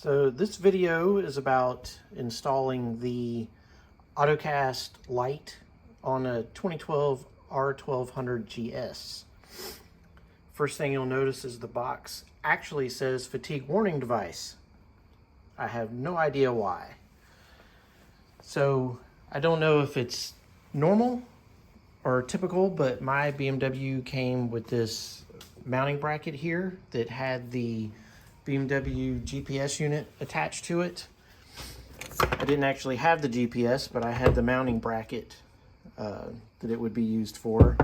So this video is about installing the Ottocast light on a 2012 R1200GS. First thing you'll notice is the box actually says fatigue warning device. I have no idea why. So I don't know if it's normal or typical, but my BMW came with this mounting bracket here that had the BMW GPS unit attached to it. I didn't actually have the GPS, but I had the mounting bracket that it would be used for.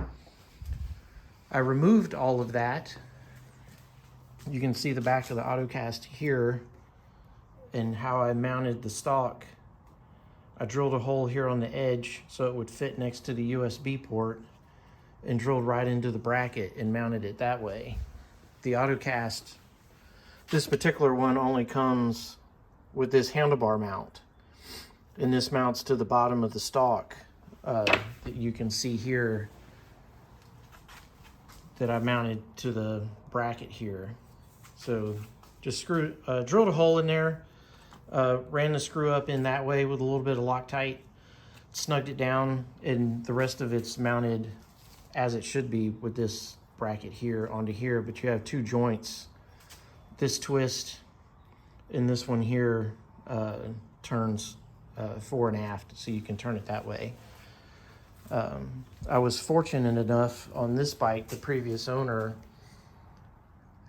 I removed all of that. You can see the back of the Ottocast here and how I mounted the stock. I drilled a hole here on the edge so it would fit next to the USB port and drilled right into the bracket and mounted it that way. The Ottocast, this particular one only comes with this handlebar mount, and this mounts to the bottom of the stock that you can see here that I mounted to the bracket here. So just drilled a hole in there, ran the screw up in that way with a little bit of Loctite, snugged it down, and the rest of it's mounted as it should be with this bracket here onto here. But you have two joints. This twist and this one here turns fore and aft, so you can turn it that way. I was fortunate enough on this bike, the previous owner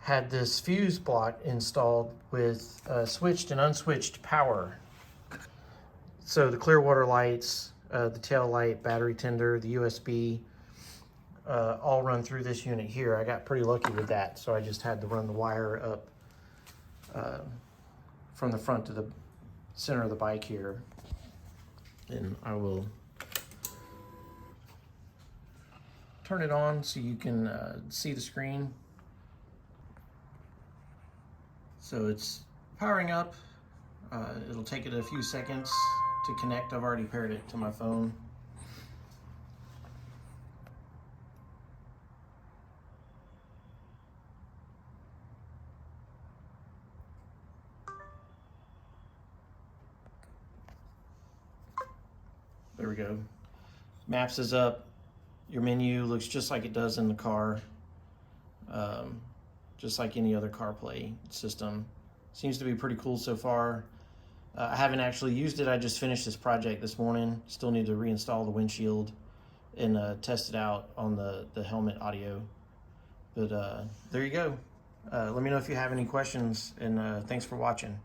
had this fuse block installed with switched and unswitched power. So the clear water lights, the tail light, battery tender, the USB, all run through this unit here. I got pretty lucky with that, so I just had to run the wire up from the front to the center of the bike here. And I will turn it on so you can see the screen. So it's powering up. It'll take it a few seconds to connect. I've already paired it to my phone. There we go. Maps is up. Your menu looks just like it does in the car, just like any other CarPlay system. Seems to be pretty cool so far. I haven't actually used it. I just finished this project this morning. Still need to reinstall the windshield and test it out on the helmet audio. But there you go. Let me know if you have any questions, and thanks for watching.